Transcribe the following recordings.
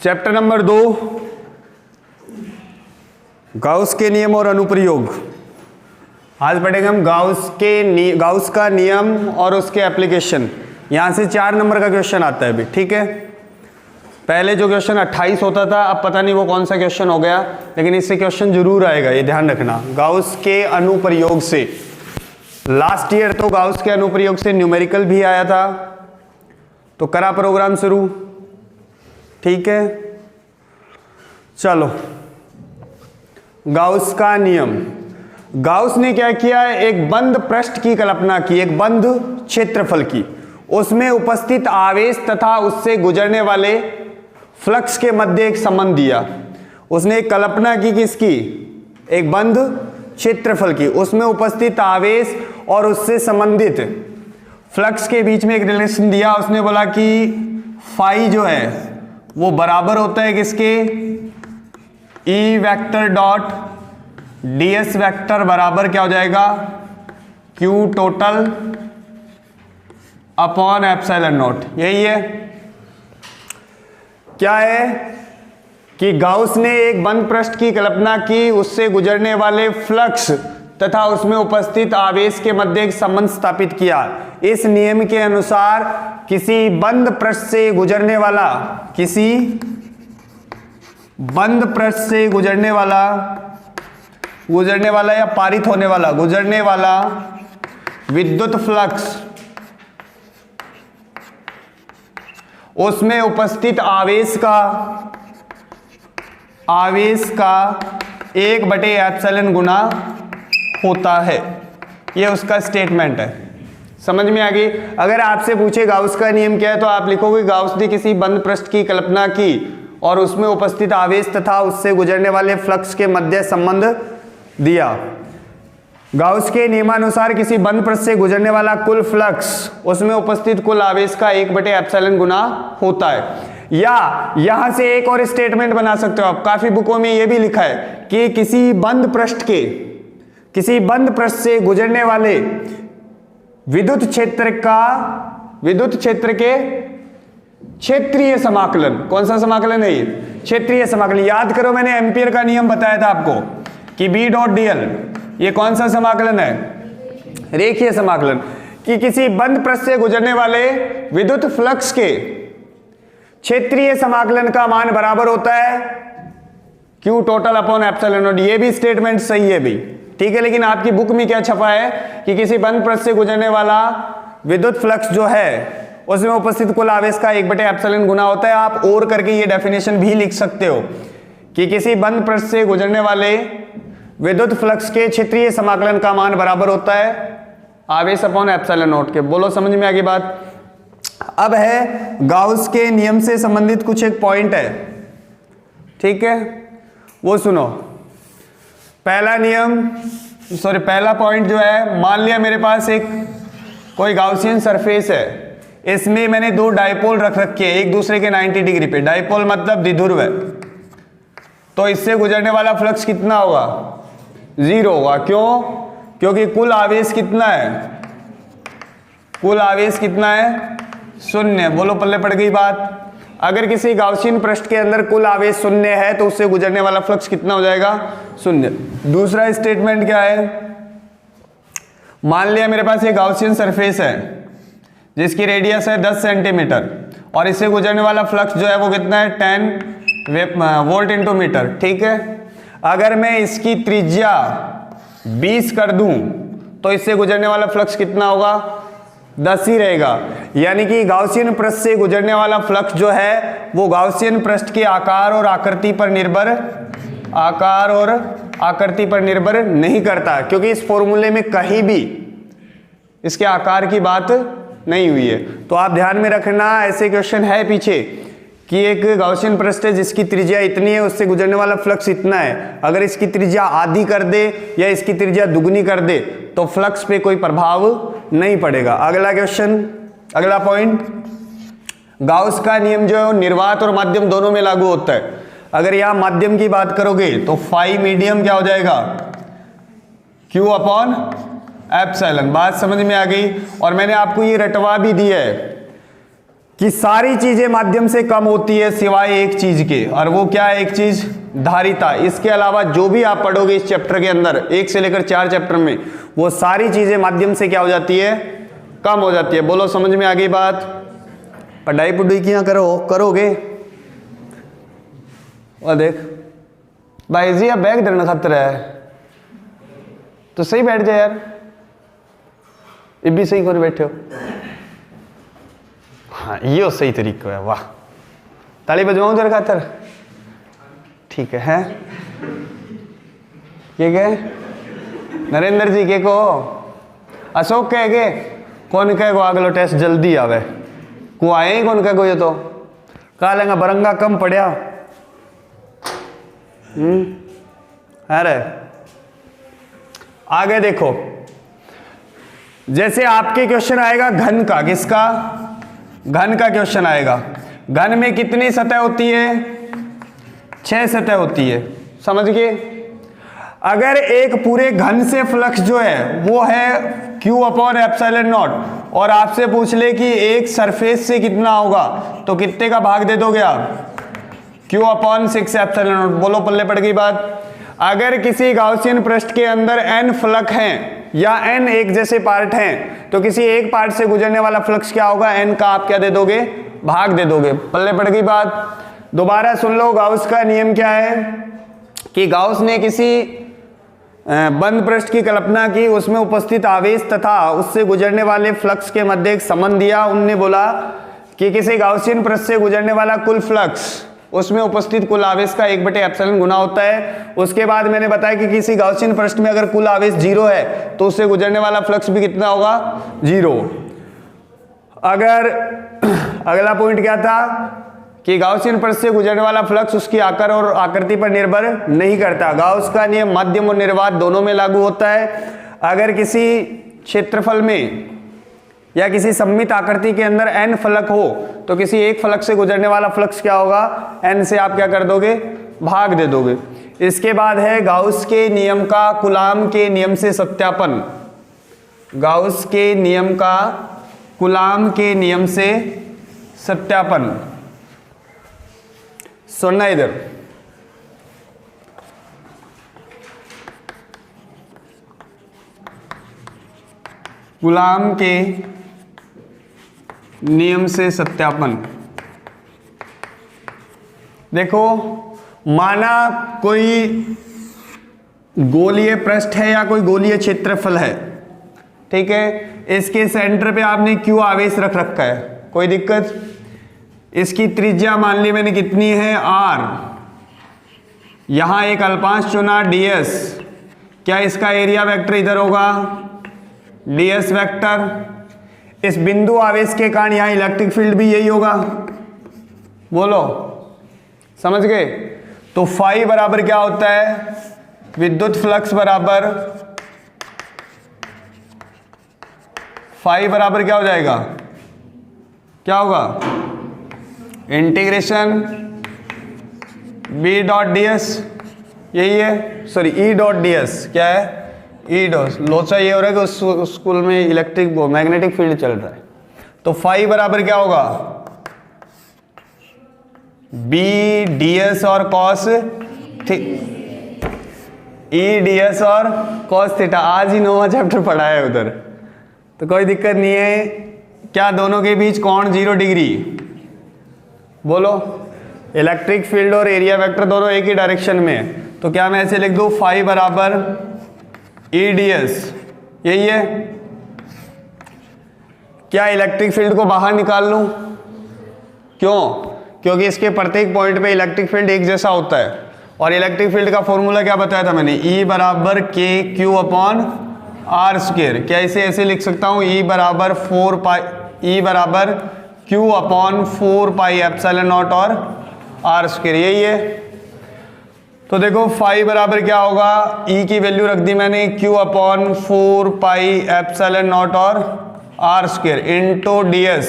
Chapter number 2, Gauss के नियम और अनुप्रयोग। आज पढ़ेंगे हम गाउस का नियम और उसके एप्लीकेशन। यहां से 4 नंबर का क्वेश्चन आता है अभी, ठीक है। पहले जो क्वेश्चन 28 होता था, अब पता नहीं वो कौन सा क्वेश्चन हो गया, लेकिन इससे क्वेश्चन जरूर आएगा, ये ध्यान रखना। गाउस के अनुप्रयोग से, लास्ट ईयर तो गाउस के अनुप्रयोग से न्यूमेरिकल भी आया था, तो करा प्रोग्राम शुरू, ठीक है। चलो, गाउस का नियम। गाउस ने क्या किया, एक बंद पृष्ठ की कल्पना की, एक बंद क्षेत्रफल की, उसमें उपस्थित आवेश तथा उससे गुजरने वाले फ्लक्स के मध्य एक संबंध दिया। उसने एक कल्पना की किसकी, एक बंद क्षेत्रफल की, उसमें उपस्थित आवेश और उससे संबंधित फ्लक्स के बीच में एक रिलेशन दिया। उसने बोला कि फाई जो है वो बराबर होता है किसके, E vector dot ds vector बराबर क्या हो जाएगा, q total upon epsilon not. यही है, क्या है कि गाउस ने एक बंद पृष्ठ की कल्पना की, उससे गुजरने वाले फ्लक्स तथा उसमें उपस्थित आवेश के मध्य एक संबंध स्थापित किया। इस नियम के अनुसार किसी बंद पृष्ठ से गुजरने वाला, किसी बंद पृष्ठ से गुजरने वाला या पारित होने वाला, गुजरने वाला विद्युत फ्लक्स, उसमें उपस्थित आवेश का 1/एप्सिलॉन गुना होता है। यह उसका स्टेटमेंट है, समझ में आ गई। अगर आपसे पूछे गाउस का नियम क्या है, तो आप लिखोगे गाउस ने किसी बंद पृष्ठ की कल्पना की और उसमें उपस्थित आवेश तथा उससे गुजरने वाले फ्लक्स के मध्य संबंध दिया। गाउस के नियमानुसार किसी बंद पृष्ठ से गुजरने वाला कुल फ्लक्स उसमें उपस्थित कुल आवेश का 1/एप्सिलॉन गुना होता है। या यहां से एक और स्टेटमेंट बना सकते हो आप, काफी बुकों में यह भी लिखा है कि किसी बंद पृष्ठ से गुजरने वाले विद्युत क्षेत्र के क्षेत्रीय समाकलन। कौन सा समाकलन है ये, क्षेत्रीय समाकलन। याद करो, मैंने एम्पियर का नियम बताया था आपको कि B डॉट dl, ये कौन सा समाकलन है, रेखीय समाकलन। कि किसी बंद पृष्ठ से गुजरने वाले विद्युत फ्लक्स के क्षेत्रीय समाकलन का मान बराबर होता है Q total upon epsilon not. ये भी स्टेटमेंट सही है भी, ठीक है। लेकिन आपकी बुक में क्या छपा है कि किसी बंद पृष्ठ से गुजरने वाला विद्युत फ्लक्स जो है उसमें उपस्थित कुल आवेश का 1/एप्सिलॉन गुना होता है। आप और करके ये डेफिनेशन भी लिख सकते हो कि किसी बंद पृष्ठ से गुजरने वाले विद्युत फ्लक्स के क्षेत्रीय समाकलन का मान बराबर होता है आवेश अपॉन एप्सिलॉन नॉट के। बोलो, समझ में आ गई बात। अब है गाउस के नियम से संबंधित कुछ एक पॉइंट है, ठीक है, वो सुनो। पहला पॉइंट जो है, मान लिया मेरे पास एक कोई गाउसियन सरफेस है, इसमें मैंने 2 डायपोल रख रखे हैं एक दूसरे के 90 डिग्री पे। डायपोल मतलब द्विध्रुव है, तो इससे गुजरने वाला फ्लक्स कितना होगा, 0 होगा। क्यों, क्योंकि कुल आवेश कितना है, कुल आवेश कितना है, 0। बोलो, पल्ले पड़ गई बात। अगर किसी गाउसियन पृष्ठ के अंदर कुल आवेश 0 है तो उससे गुजरने वाला फ्लक्स कितना हो जाएगा, 0। दूसरा स्टेटमेंट क्या है, मान लिया मेरे पास एक गाउसियन सरफेस है जिसकी रेडियस है 10 सेंटीमीटर और इससे गुजरने वाला फ्लक्स जो है वो कितना है, 10 वोल्ट इंटू मीटर, ठीक है। अगर मैं इसकी त्रिज्या 20 कर दूं तो इससे गुजरने वाला फ्लक्स कितना होगा, 10 ही रहेगा। यानी कि गाउसियन पृष्ठ से गुजरने वाला फ्लक्स जो है वो गाउसियन पृष्ठ के आकार और आकृति पर निर्भर नहीं करता, क्योंकि इस फॉर्मूले में कहीं भी इसके आकार की बात नहीं हुई है। तो आप ध्यान में रखना, ऐसे क्वेश्चन है पीछे कि एक गाउसियन पृष्ठ है जिसकी त्रिज्या इतनी है, उससे गुजरने वाला फ्लक्स इतना है। अगर इसकी त्रिज्या आधी कर दे या इसकी त्रिज्या दुगनी कर दे तो फ्लक्स पे कोई प्रभाव नहीं पड़ेगा। अगला क्वेश्चन, अगला पॉइंट, गाउस का नियम जो है वो निर्वात और माध्यम दोनों में लागू होता है। अगर यहां माध्यम की बात करोगे तो फाई मीडियम क्या हो जाएगा, Q अपॉन एप्सिलॉन। बात समझ में आ गई। और मैंने आपको ये रटवा भी दी है कि सारी चीजें माध्यम से कम होती है सिवाय एक चीज के, और वो क्या है एक चीज? धारिता। इसके अलावा जो भी आप पढ़ोगे इस चैप्टर के अंदर 1 से लेकर 4 चैप्टर में, वो सारी चीजें माध्यम से क्या हो जाती है? कम हो जाती है। बोलो समझ में आ गई बात? पढ़ाई पुढ़ाई किया करोगे? और देख भाई जी अब बैग धरना खतरा है तो सही बैठ जाए यार, ये भी सही कर बैठे हो। हाँ ये सही तरीका है, वाह ताली बजवाऊं तेरे खातर? ठीक है ये क्या नरेंद्र जी के को अशोक कह के कौन कह को अगलो टेस्ट जल्दी आवे को आए ही कौन कह को, ये तो कहा लेंगा बरंगा कम पड़िया। अरे आगे देखो, जैसे आपके क्वेश्चन आएगा घन का, किसका? घन का क्वेश्चन आएगा। घन में कितनी सतह होती है? 6 सतह होती है, समझ गए? अगर एक पूरे घन से फ्लक्स जो है वो है Q अपॉन एप्सिलॉन नॉट, और आपसे पूछ ले कि एक सरफेस से कितना होगा, तो कितने का भाग दे दोगे आप? Q upon 6 epsilon not. बोलो पल्ले पड़ गई बात? अगर किसी गाउसियन पृष्ठ के अंदर n फ्लक्स हैं या n एक जैसे पार्ट हैं, तो किसी एक पार्ट से गुजरने वाला फ्लक्स क्या होगा? n का आप क्या दे दोगे? भाग दे दोगे। पल्ले पड़ गई बात? दोबारा सुन लो, गाउस का नियम क्या है कि गाउस ने किसी बंद पृष्ठ की कल्पना की, उसमें उपस्थित आवेश तथा उससे गुजरने वाले फ्लक्स के मध्य एक संबंध दिया। उनने बोला कि किसी गाउसियन पृष्ठ से गुजरने वाला कुल फ्लक्स उसमें उपस्थित कुल आवेश का 1/ε गुना होता है। उसके बाद मैंने बताया कि किसी गाउसियन पृष्ठ में अगर कुल आवेश 0 है तो उससे गुजरने वाला फ्लक्स भी कितना होगा? 0। अगर अगला पॉइंट क्या था कि गाउसियन पृष्ठ से गुजरने वाला फ्लक्स उसकी आकार और आकृति पर निर्भर नहीं करता। गाउस का नियम माध्यम और निर्वात दोनों में लागू होता है। अगर किसी क्षेत्रफल में या किसी सममित आकृति के अंदर n फलक हो तो किसी एक फलक से गुजरने वाला फ्लक्स क्या होगा? n से आप क्या कर दोगे? भाग दे दोगे। इसके बाद है गाउस के नियम का कूलाम के नियम से सत्यापन। गाउस के नियम का कूलाम के नियम से सत्यापन। सुनना इधर, कूलाम के नियम से सत्यापन। देखो माना कोई गोलीय पृष्ठ है या कोई गोलीय क्षेत्रफल है, ठीक है, इसके सेंटर पे आपने Q आवेश रख रखा है, कोई दिक्कत? इसकी त्रिज्या मान ली मैंने कितनी है? R। यहां एक अल्पांश चुना ds, क्या इसका एरिया वेक्टर इधर होगा? ds vector. इस बिंदु आवेश के कारण यहां इलेक्ट्रिक फील्ड भी यही होगा। बोलो समझ गए? तो फाई बराबर क्या होता है? विद्युत फ्लक्स बराबर फाई बराबर क्या हो जाएगा? क्या होगा? इंटीग्रेशन b डॉट ds, यही है, सॉरी e डॉट ds। क्या है? ई डॉस। लोचा ये हो रहा है कि उस स्कूल में इलेक्ट्रिक मैग्नेटिक फील्ड चल रहा है, तो फाई बराबर क्या होगा? बी ds और कॉस ई ds और कॉस थीटा। आज ही 9वां चैप्टर पढ़ा है उधर, तो कोई दिक्कत नहीं है। क्या दोनों के बीच कोण 0 डिग्री? बोलो इलेक्ट्रिक फील्ड और एरिया वेक्टर दोनों एक ही डायरेक्शन में है, तो क्या मैं ऐसे लिख दूं? फाई बराबर ई ds, यही है। क्या इलेक्ट्रिक फील्ड को बाहर निकाल लूं? क्यों? क्योंकि इसके प्रत्येक पॉइंट पे इलेक्ट्रिक फील्ड एक जैसा होता है, और इलेक्ट्रिक फील्ड का फॉर्मूला क्या बताया था मैंने? E बराबर k q upon r square. क्या इसे ऐसे लिख सकता हूं? E बराबर 4 पाई, E बराबर q upon 4 pi epsilon not और r स्क्वायर, यही है। तो देखो फाई बराबर क्या होगा? E की वैल्यू रख दी मैंने Q upon 4 pi epsilon not और r स्क्वायर इंटू ds।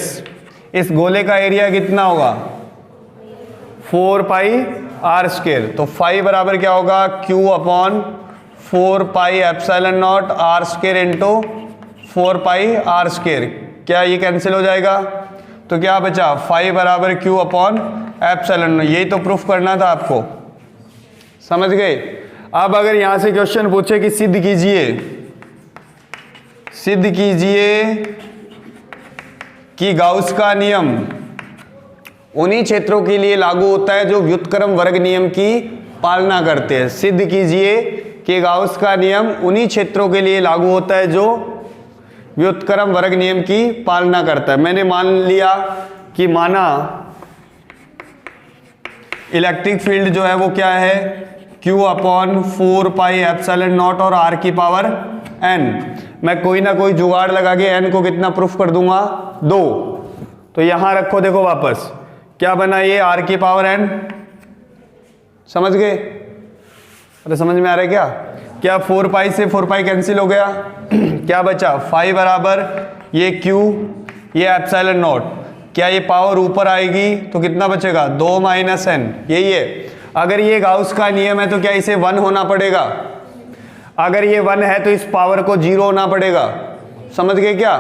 इस गोले का एरिया कितना होगा? 4 पाई r स्क्वायर। तो फाई बराबर क्या होगा? Q upon 4 pi epsilon not r square into 4 pi r square. क्या ये कैंसिल हो जाएगा? तो क्या बचा, फाई बराबर क्यू अपॉन एप्सिलॉन। यही तो प्रूफ करना था आपको, समझ गए। अब अगर यहां से क्वेश्चन पूछे कि सिद्ध कीजिए कि गाउस का नियम उन्हीं क्षेत्रों के लिए लागू होता है जो व्युत्क्रम वर्ग नियम की पालना करते हैं। सिद्ध कीजिए कि गाउस का नियम उन्हीं क्षेत्रों के लिए लागू होता है जो व्युत्क्रम वर्ग नियम की पालना करता है। मैंने मान लिया कि माना इलेक्ट्रिक फील्ड जो है वो क्या है, Q upon 4 pi epsilon not और R की पावर n। मैं कोई ना कोई जुगाड़ लगा के n को कितना प्रूफ कर दूंगा, 2। तो यहां रखो, देखो वापस क्या बना ये, R की पावर n। समझ गए? अरे समझ में आ रहा है क्या 4 पाई से 4 पाई कैंसिल हो गया क्या बचा, 5 बराबर ये Q ये एप्सिलॉन नॉट। क्या ये पावर ऊपर आएगी तो कितना बचेगा, 2 माइनस n। यही है। अगर ये गाउस का नियम है तो क्या इसे 1 होना पड़ेगा, अगर ये 1 है तो इस पावर को 0 होना पड़ेगा। समझ गए क्या,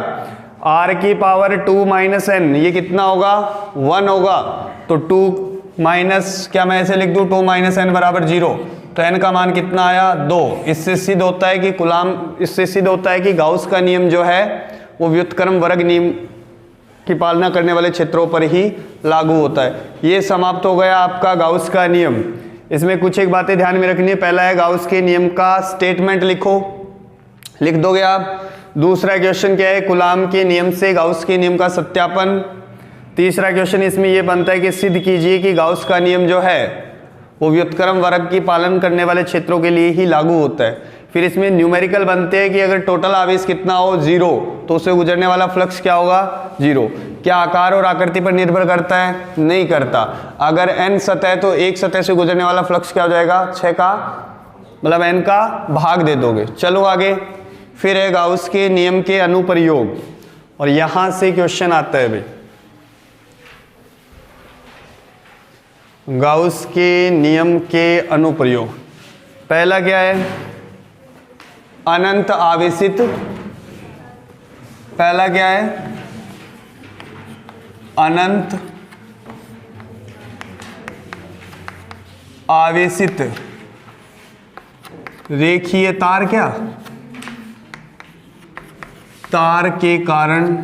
R की पावर 2 माइनस n, ये कितना होगा, 1 होगा। तो 2 माइनस, क्या मैं ऐसे लिख दूं, 2 माइनस n बराबर 0। तो n का मान कितना आया, 2। इससे सिद्ध होता है कि गाउस का नियम जो है वो व्युत्क्रम वर्ग नियम की पालना करने वाले क्षेत्रों पर ही लागू होता है। ये समाप्त हो गया आपका गाउस का नियम। इसमें कुछ एक बातें ध्यान में रखनी है। पहला है गाउस के नियम का स्टेटमेंट लिख दोगे आप। दूसरा क्वेश्चन क्या है, कूलाम के नियम से गाउस के नियम का सत्यापन। तीसरा क्वेश्चन इसमें यह बनता है कि सिद्ध कीजिए कि गाउस का नियम जो है वो व्युत्क्रम वर्ग की पालन करने वाले क्षेत्रों के लिए ही लागू होता है। फिर इसमें न्यूमेरिकल बनते हैं कि अगर टोटल आवेश कितना हो, 0, तो उससे गुजरने वाला फ्लक्स क्या होगा, 0। क्या आकार और आकृति पर निर्भर करता है, नहीं करता। अगर n सतह तो एक सतह से गुजरने वाला फ्लक्स क्या हो जाएगा, 6 का मतलब n का भाग दे दोगे। चलो आगे, फिर है गाउस के नियम के अनुप्रयोग, और यहां से क्वेश्चन आता है भाई, गाउस के नियम के अनुप्रयोग। पहला क्या है, अनंत आवेशित। पहला क्या है, अनंत आवेशित रेखीय तार, क्या तार के कारण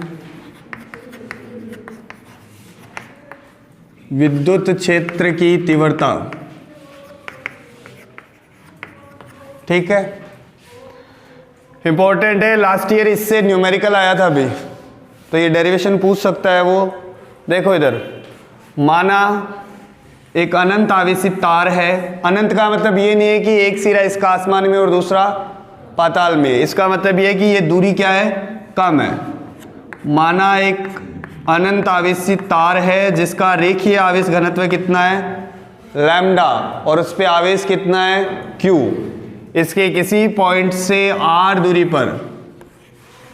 विद्युत क्षेत्र की तीव्रता। ठीक है, इंपॉर्टेंट है। लास्ट ईयर इससे न्यूमेरिकल आया था अभी, तो ये डेरिवेशन पूछ सकता है वो। देखो इधर, माना एक अनंत आवेशित तार है। अनंत का मतलब ये नहीं है कि एक सिरा इसका आसमान में और दूसरा पाताल में। इसका मतलब ये है कि ये दूरी क्या है, कम है। माना एक अनंत आवेशित तार है जिसका रेखीय आवेश घनत्व कितना है, लैम्डा, और उस पे आवेश कितना है, Q। इसके किसी पॉइंट से R दूरी पर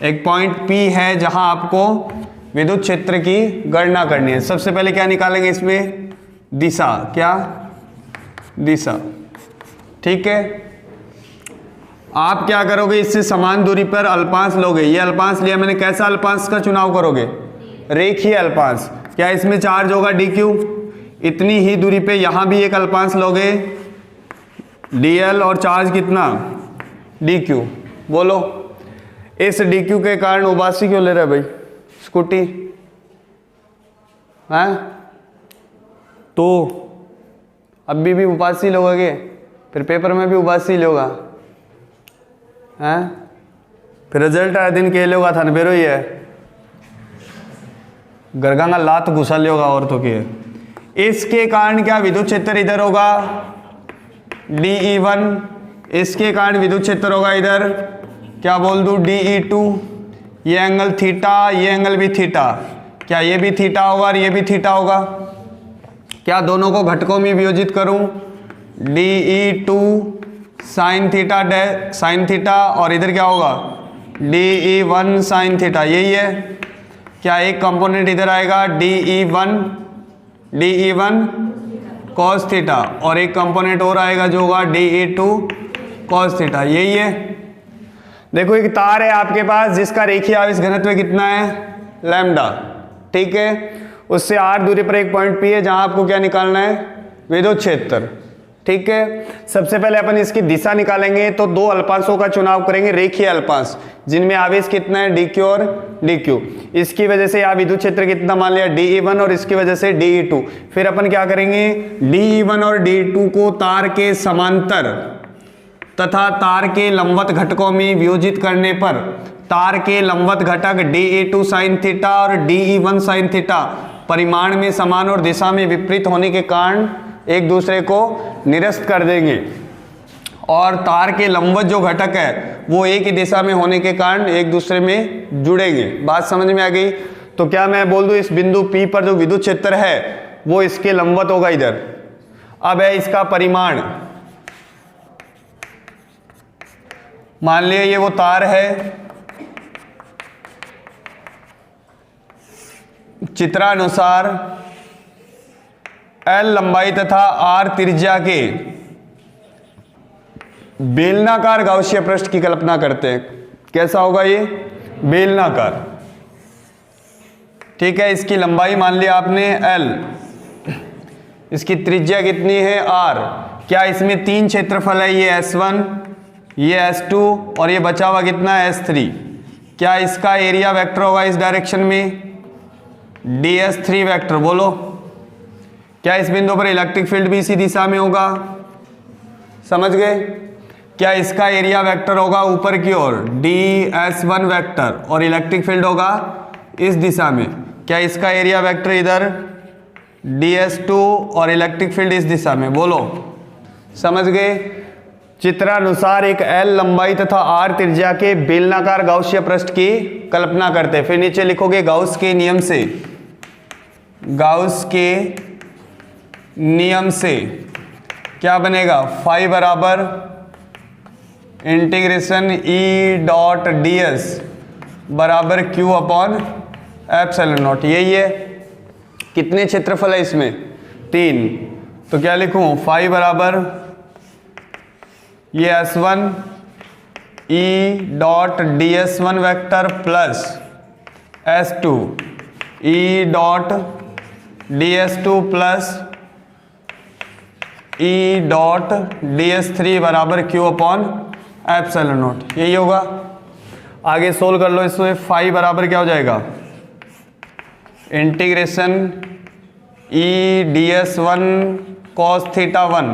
एक पॉइंट P है जहां आपको विद्युत क्षेत्र की गणना करनी है। सबसे पहले क्या निकालेंगे इसमें, दिशा। क्या, दिशा। ठीक है, आप क्या करोगे, इससे समान दूरी पर अल्पांश लोगे। ये अल्पांश लिया मैंने, कैसा अल्पांश का चुनाव करोगे, रेखीय अल्पांश। क्या इसमें चार्ज होगा dq, इतनी ही दूरी पे यहां भी एक अल्पांश लोगे dl, और चार्ज कितना, dq। बोलो, इस dq के कारण उबासी क्यों ले रहे भाई स्कूटी हैं, तो अभी भी उबासी लोगे, फिर पेपर में भी उबासी लोगा हैं, फिर रिजल्ट आए दिन के लोगा था बेरो ही है गरगांगा लात घुसा लियोगा और तो के। इसके कारण क्या विद्युत क्षेत्र इधर होगा DE1, इसके कारण विद्युत क्षेत्र होगा इधर, क्या बोल दूं, DE2। ये एंगल थीटा, ये एंगल भी थीटा। क्या ये भी थीटा होगा और ये भी थीटा होगा। क्या दोनों को घटकों में वियोजित करूं, DE2 sine theta sine theta, और इधर क्या होगा DE1 साइन थीटा। यही है। क्या एक कंपोनेंट इधर आएगा DE1 कॉस थीटा, और एक कंपोनेंट और आएगा जो होगा DE2 कॉस थीटा। यही है। देखो एक तार है आपके पास जिसका रेखीय आवेश घनत्व कितना है, लैम्डा। ठीक है। उससे r दूरी पर एक पॉइंट P है जहां आपको क्या निकालना है, विद्युत क्षेत्र, ठीक है। सबसे पहले अपन इसकी दिशा निकालेंगे तो दो अल्पांशों का चुनाव करेंगे, रेखीय अल्पांश जिनमें आवेश कितना है dq और dq। इसकी वजह से यहाँ विद्युत क्षेत्र कितना मान लिया dE1 और इसकी वजह से dE2। फिर अपन क्या करेंगे, dE1 और dE2 को तार के समांतर तथा तार के लंबवत घटकों में वियोजित करने पर तार के लंबवत घटक dE2 sin थीटा और dE1 sin थीटा परिमाण में समान और दिशा में विपरीत होने के कारण एक दूसरे को निरस्त कर देंगे, और तार के लंबवत जो घटक है वो एक ही दिशा में होने के कारण एक दूसरे में जुड़ेंगे। बात समझ में आ गई। तो क्या मैं बोल दूं इस बिंदु P पर जो विद्युत क्षेत्र है वो इसके लंबवत होगा इधर। अब है इसका परिमाण, मान लिया ये वो तार है, चित्रानुसार L लंबाई तथा R त्रिज्या के बेलनाकार गाउसीय पृष्ठ की कल्पना करते हैं। कैसा होगा ये, बेलनाकार, ठीक है। इसकी लंबाई मान लिया आपने L, इसकी त्रिज्या कितनी है R। क्या इसमें तीन क्षेत्रफल है, ये S1, ये S2 और ये बचा हुआ कितना है S3। क्या इसका एरिया वेक्टर होगा इस डायरेक्शन में, ds3 वेक्टर। बोलो क्या इस बिंदु पर इलेक्ट्रिक फील्ड भी इसी दिशा में होगा, समझ गए। क्या इसका एरिया वेक्टर होगा ऊपर की ओर ds1 वेक्टर और इलेक्ट्रिक फील्ड होगा इस दिशा में। क्या इसका एरिया वेक्टर इधर ds2 और इलेक्ट्रिक फील्ड इस दिशा में। बोलो समझ गए। चित्रानुसार एक L लंबाई तथा R त्रिज्या के बेलनाकार गाउसीय पृष्ठ की कल्पना करते हैं। फिर नीचे लिखोगे गाउस के नियम से, गाउस के नियम से क्या बनेगा, फाई बराबर इंटीग्रेशन ई डॉट ds बराबर q अपॉन एप्सिलॉन नॉट। यही है। कितने क्षेत्रफल है इसमें, 3। तो क्या लिखूं, फाई बराबर ये S1 E dot ds1 vector plus S2 E dot ds2 plus E dot ds3 बराबर q अपॉन एप्सिलॉन नॉट। यही होगा। आगे सोल्व कर लो इसमें। फाई बराबर क्या हो जाएगा, integration E ds1 cos theta 1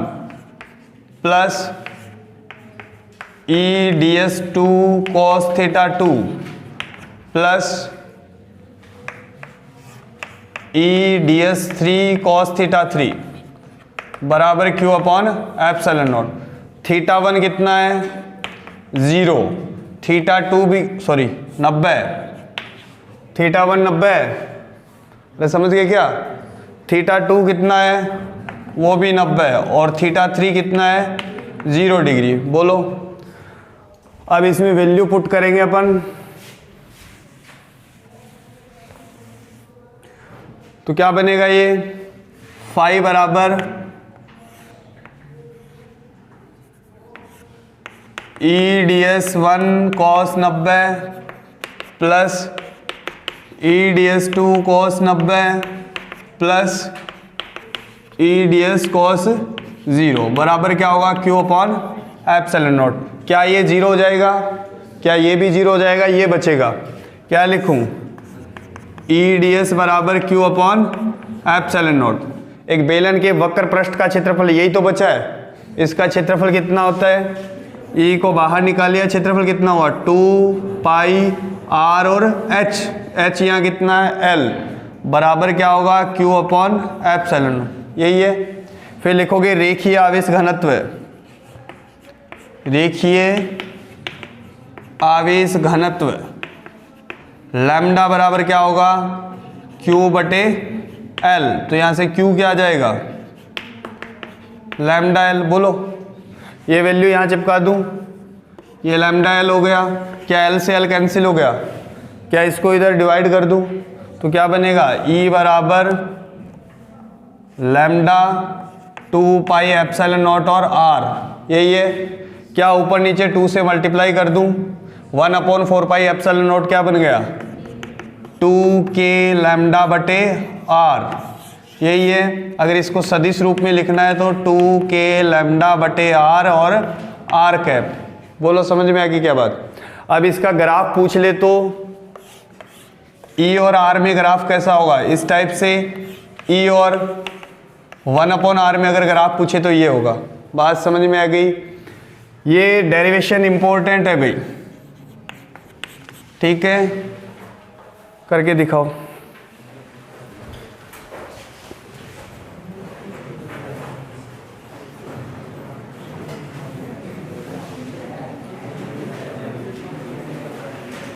plus E ds2 cos theta 2 plus E ds3 cos theta 3 बराबर q upon epsilon naught. Theta 1 कितना है, 0। थीटा 2 भी 90। थीटा 1 90 है, अरे समझ गए क्या। थीटा 2 कितना है, वो भी 90 है, और थीटा 3 कितना है, 0 डिग्री। बोलो अब इसमें वैल्यू पुट करेंगे अपन। तो क्या बनेगा ये, फाई बराबर ई ds1 cos 90 plus E ds2 cos 90 plus ई ds cos 0 बराबर क्या होगा, q अपॉन एप्सिलॉन नॉट। क्या ये 0 हो जाएगा, क्या ये भी 0 हो जाएगा, ये बचेगा। क्या लिखूं, ई ds बराबर q अपॉन एप्सिलॉन नॉट। एक बेलन के वक्र पृष्ठ का क्षेत्रफल यही तो बचा है। इसका क्षेत्रफल कितना होता है, ई को बाहर निकालिए, क्षेत्रफल कितना हुआ, 2 पाई r और h यहाँ कितना है l बराबर क्या होगा, q अपॉन एप्सिलॉन। यही है। फिर लिखोगे रेखीय आवेश घनत्व, रेखीय आवेश घनत्व लैम्डा बराबर क्या होगा, q बटे l। तो यहाँ से q क्या आ जाएगा, लैम्डा l। बोलो ये वैल्यू यहाँ चिपका दूं, ये लैम्डा l हो गया। क्या l से l कैंसिल हो गया, क्या इसको इधर डिवाइड कर दूं तो क्या बनेगा, E बराबर लैम्डा 2 पाई एप्सिलॉन नॉट और r। यही है। क्या ऊपर नीचे 2 से मल्टीप्लाई कर दूं, 1/4 पाई एप्सिलॉन नॉट क्या बन गया, 2k लैम्डा बटे r, यही है। अगर इसको सदिश रूप में लिखना है तो 2k लैम्डा बटे r और r कैप। बोलो समझ में आ गई क्या बात। अब इसका ग्राफ पूछ ले तो E और R में ग्राफ कैसा होगा, इस टाइप से। E और 1/r में अगर ग्राफ पूछे तो ये होगा। बात समझ में आ गई। ये डेरिवेशन इंपॉर्टेंट है भाई, ठीक है, करके दिखाओ।